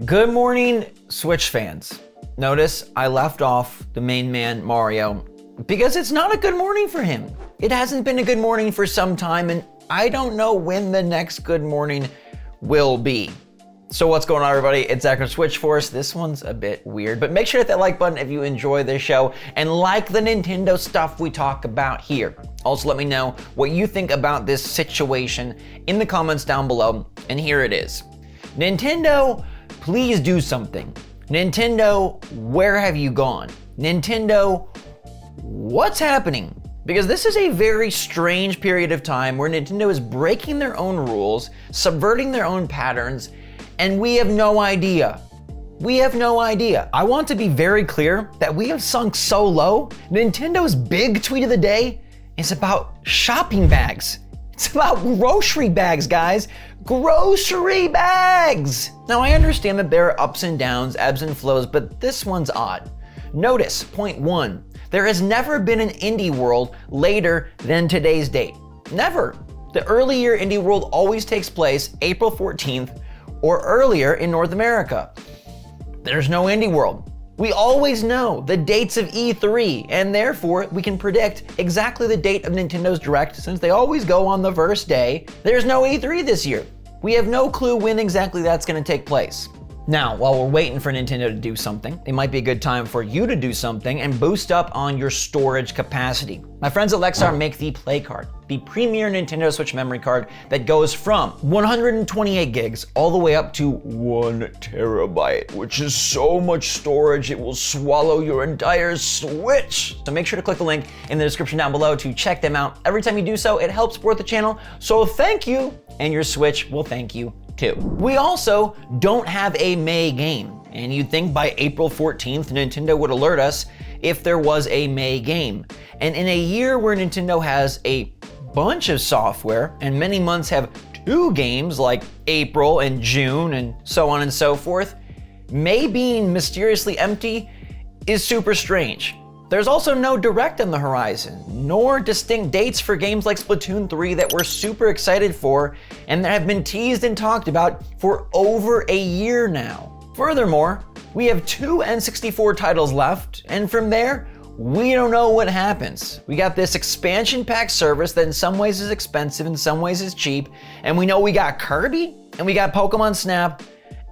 Good morning, Switch fans. Notice I left off the main man, Mario, because it's not a good morning for him. It hasn't been a good morning for some time, and I don't know when the next good morning will be. So what's going on, everybody? It's Zach from SwitchForce. This one's a bit weird, but make sure to hit that like button if you enjoy this show and like the Nintendo stuff we talk about here. Also, let me know what you think about this situation in the comments down below, and here it is. Nintendo, please do something. Nintendo, where have you gone? Nintendo, what's happening? Because this is a very strange period of time where Nintendo is breaking their own rules, subverting their own patterns, and we have no idea. We have no idea. I want to be very clear that we have sunk so low. Nintendo's big tweet of the day is about shopping bags. It's about grocery bags, guys. Grocery bags! Now, I understand that there are ups and downs, ebbs and flows, but this one's odd. Notice, point one, there has never been an indie world later than today's date. Never. The early year indie world always takes place April 14th or earlier in North America. There's no indie world. We always know the dates of E3, and therefore we can predict exactly the date of Nintendo's Direct since they always go on the first day. There's no E3 this year. We have no clue when exactly that's going to take place. Now, while we're waiting for Nintendo to do something, it might be a good time for you to do something and boost up on your storage capacity. My friends at Lexar make the Play Card, the premier Nintendo Switch memory card that goes from 128 gigs all the way up to 1 terabyte, which is so much storage it will swallow your entire Switch. So make sure to click the link in the description down below to check them out. Every time you do so, it helps support the channel, so thank you, and your Switch will thank you too. We also don't have a May game, and you'd think by April 14th, Nintendo would alert us if there was a May game. And in a year where Nintendo has a bunch of software and many months have 2 games like April and June and so on and so forth, May being mysteriously empty is super strange. There's also no Direct on the horizon, nor distinct dates for games like Splatoon 3 that we're super excited for and that have been teased and talked about for over a year now. Furthermore, we have 2 N64 titles left, and from there, we don't know what happens. We got this expansion pack service that in some ways is expensive, in some ways is cheap, and we know we got Kirby, and we got Pokemon Snap,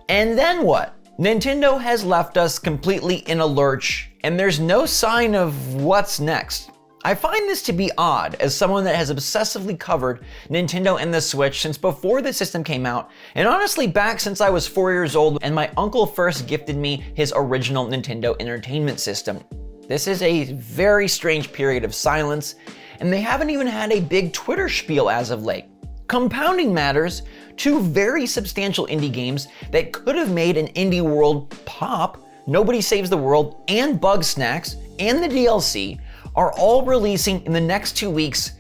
and then what? Nintendo has left us completely in a lurch, and there's no sign of what's next. I find this to be odd as someone that has obsessively covered Nintendo and the Switch since before the system came out, and honestly back since I was 4 years old and my uncle first gifted me his original Nintendo Entertainment System. This is a very strange period of silence, and they haven't even had a big Twitter spiel as of late. Compounding matters, 2 very substantial indie games that could have made an indie world pop, Nobody Saves the World and Bugsnax and the DLC are all releasing in the next 2 weeks,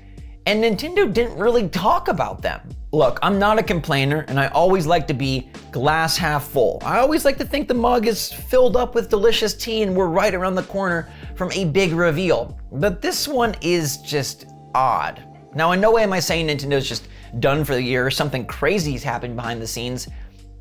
and Nintendo didn't really talk about them. Look, I'm not a complainer, and I always like to be glass half full. I always like to think the mug is filled up with delicious tea and we're right around the corner from a big reveal. But this one is just odd. Now, in no way am I saying Nintendo's just done for the year or something crazy's happened behind the scenes,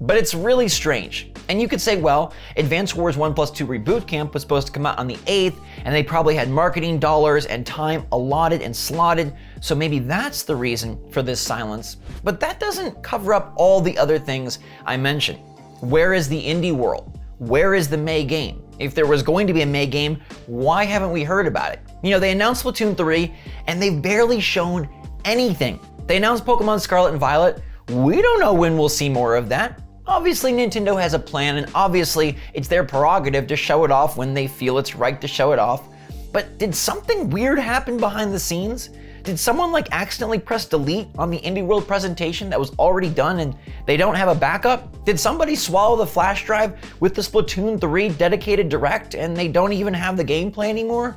but it's really strange. And you could say, well, Advance Wars 1+2 Reboot Camp was supposed to come out on the 8th, and they probably had marketing dollars and time allotted and slotted, so maybe that's the reason for this silence. But that doesn't cover up all the other things I mentioned. Where is the indie world? Where is the May game? If there was going to be a May game, why haven't we heard about it? You know, they announced Splatoon 3, and they've barely shown anything. They announced Pokemon Scarlet and Violet. We don't know when we'll see more of that. Obviously, Nintendo has a plan, and obviously, it's their prerogative to show it off when they feel it's right to show it off. But did something weird happen behind the scenes? Did someone accidentally press delete on the Indie World presentation that was already done and they don't have a backup? Did somebody swallow the flash drive with the Splatoon 3 dedicated Direct and they don't even have the gameplay anymore?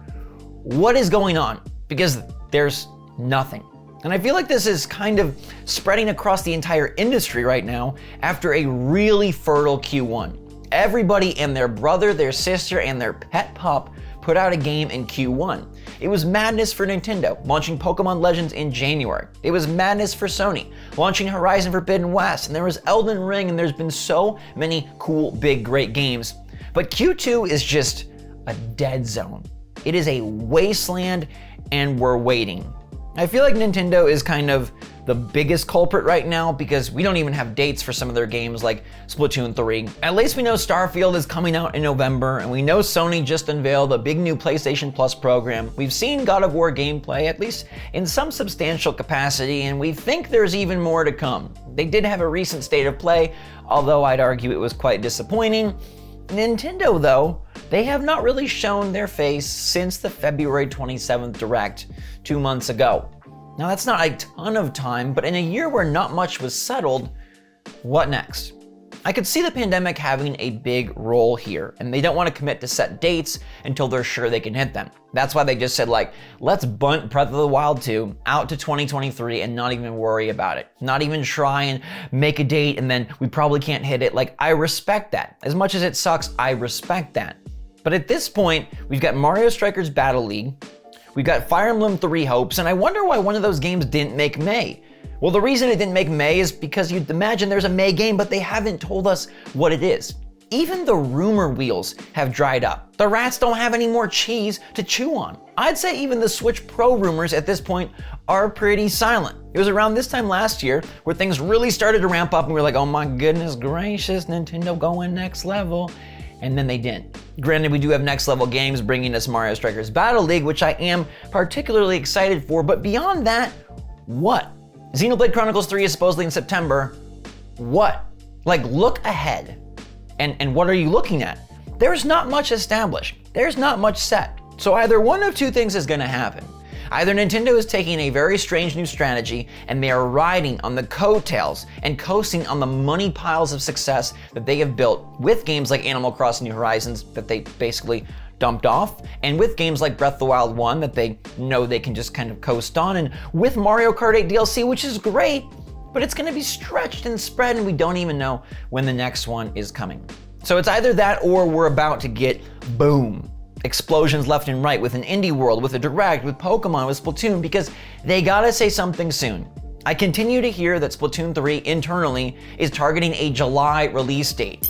What is going on? Because there's nothing. And I feel like this is kind of spreading across the entire industry right now after a really fertile Q1. Everybody and their brother, their sister, and their pet pup put out a game in Q1. It was madness for Nintendo, launching Pokemon Legends in January. It was madness for Sony, launching Horizon Forbidden West, and there was Elden Ring, and there's been so many cool, big, great games. But Q2 is just a dead zone. It is a wasteland, and we're waiting. I feel like Nintendo is kind of the biggest culprit right now because we don't even have dates for some of their games like Splatoon 3. At least we know Starfield is coming out in November, and we know Sony just unveiled a big new PlayStation Plus program. We've seen God of War gameplay, at least in some substantial capacity, and we think there's even more to come. They did have a recent state of play, although I'd argue it was quite disappointing. Nintendo, though, they have not really shown their face since the February 27th Direct 2 months ago. Now that's not a ton of time, but in a year where not much was settled, what next? I could see the pandemic having a big role here, and they don't want to commit to set dates until they're sure they can hit them. That's why they just said let's bunt Breath of the Wild 2 out to 2023 and not even worry about it. Not even try and make a date and then we probably can't hit it. I respect that. As much as it sucks, I respect that. But at this point, we've got Mario Strikers Battle League, we've got Fire Emblem 3 Hopes, and I wonder why one of those games didn't make May. Well, the reason it didn't make May is because you'd imagine there's a May game, but they haven't told us what it is. Even the rumor wheels have dried up. The rats don't have any more cheese to chew on. I'd say even the Switch Pro rumors at this point are pretty silent. It was around this time last year where things really started to ramp up and we were like, oh my goodness gracious, Nintendo going next level. And then they didn't. Granted, we do have next level games bringing us Mario Strikers Battle League, which I am particularly excited for, but beyond that, what? Xenoblade Chronicles 3 is supposedly in September. What? Look ahead. And what are you looking at? There's not much established. There's not much set. So either one of two things is gonna happen. Either Nintendo is taking a very strange new strategy and they are riding on the coattails and coasting on the money piles of success that they have built with games like Animal Crossing New Horizons that they basically dumped off, and with games like Breath of the Wild 1 that they know they can just kind of coast on, and with Mario Kart 8 DLC, which is great, but it's gonna be stretched and spread and we don't even know when the next one is coming. So it's either that or we're about to get boom. Explosions left and right with an indie world, with a Direct, with Pokemon, with Splatoon, because they gotta say something soon. I continue to hear that Splatoon 3 internally is targeting a July release date.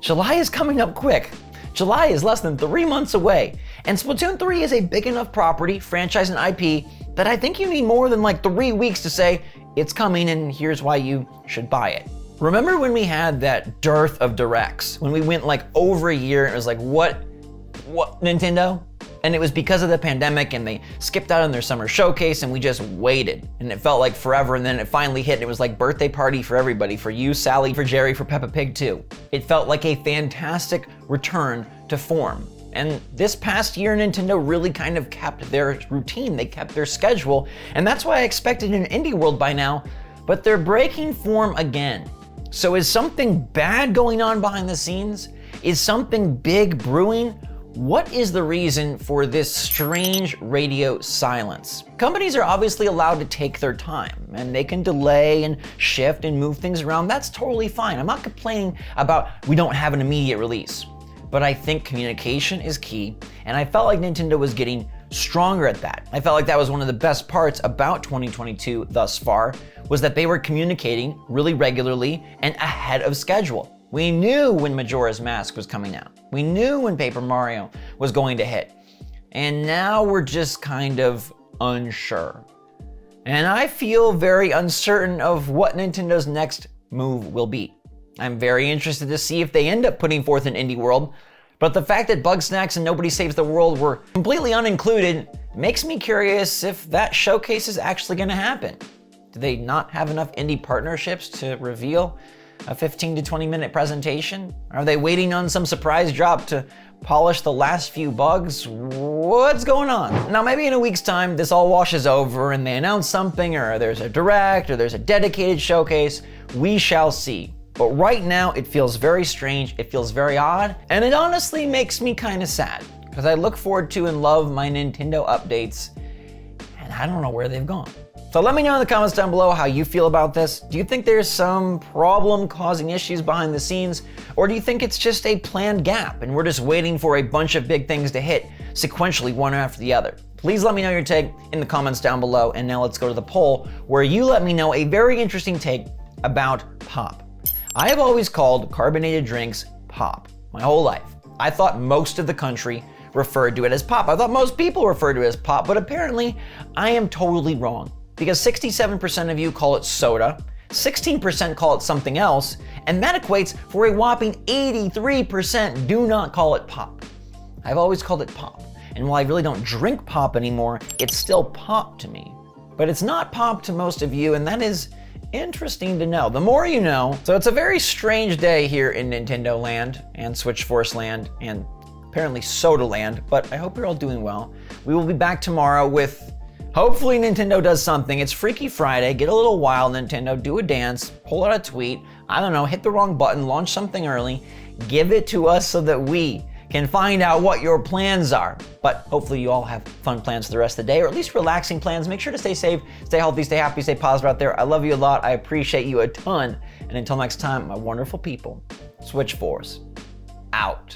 July is coming up quick. July is less than 3 months away, and Splatoon 3 is a big enough property, franchise, and IP that I think you need more than 3 weeks to say, it's coming and here's why you should buy it. Remember when we had that dearth of Directs? When we went over a year and it was what, Nintendo? And it was because of the pandemic and they skipped out on their summer showcase and we just waited. And it felt like forever, and then it finally hit and it was like birthday party for everybody, for you, Sally, for Jerry, for Peppa Pig too. It felt like a fantastic return to form. And this past year, Nintendo really kind of kept their routine, they kept their schedule, and that's why I expected an indie world by now, but they're breaking form again. So is something bad going on behind the scenes? Is something big brewing? What is the reason for this strange radio silence? Companies are obviously allowed to take their time, and they can delay and shift and move things around. That's totally fine. I'm not complaining about we don't have an immediate release, but I think communication is key, and I felt like Nintendo was getting stronger at that. I felt like that was one of the best parts about 2022 thus far, was that they were communicating really regularly and ahead of schedule. We knew when Majora's Mask was coming out. We knew when Paper Mario was going to hit. And now we're just kind of unsure. And I feel very uncertain of what Nintendo's next move will be. I'm very interested to see if they end up putting forth an indie world, but the fact that Bugsnax and Nobody Saves the World were completely unincluded makes me curious if that showcase is actually gonna happen. Do they not have enough indie partnerships to reveal a 15 to 20 minute presentation? Are they waiting on some surprise drop to polish the last few bugs? What's going on? Now maybe in a week's time this all washes over and they announce something, or there's a Direct, or there's a dedicated showcase. We shall see. But right now it feels very strange, it feels very odd, and it honestly makes me kind of sad, because I look forward to and love my Nintendo updates, and I don't know where they've gone. So let me know in the comments down below how you feel about this. Do you think there's some problem causing issues behind the scenes? Or do you think it's just a planned gap and we're just waiting for a bunch of big things to hit sequentially one after the other? Please let me know your take in the comments down below. And now let's go to the poll where you let me know a very interesting take about pop. I have always called carbonated drinks pop my whole life. I thought most of the country referred to it as pop. I thought most people referred to it as pop, but apparently I am totally wrong because 67% of you call it soda, 16% call it something else, and that equates for a whopping 83% do not call it pop. I've always called it pop. And while I really don't drink pop anymore, it's still pop to me. But it's not pop to most of you, and that is interesting to know. The more you know. So it's a very strange day here in Nintendo land and SwitchForce land and apparently Soda land, but I hope you're all doing well. We will be back tomorrow with, hopefully Nintendo does something. It's Freaky Friday. Get a little wild, Nintendo. Do a dance, pull out a tweet. I don't know, hit the wrong button, launch something early. Give it to us so that we can find out what your plans are. But hopefully you all have fun plans for the rest of the day, or at least relaxing plans. Make sure to stay safe, stay healthy, stay happy, stay positive out there. I love you a lot. I appreciate you a ton. And until next time, my wonderful people, SwitchForce out.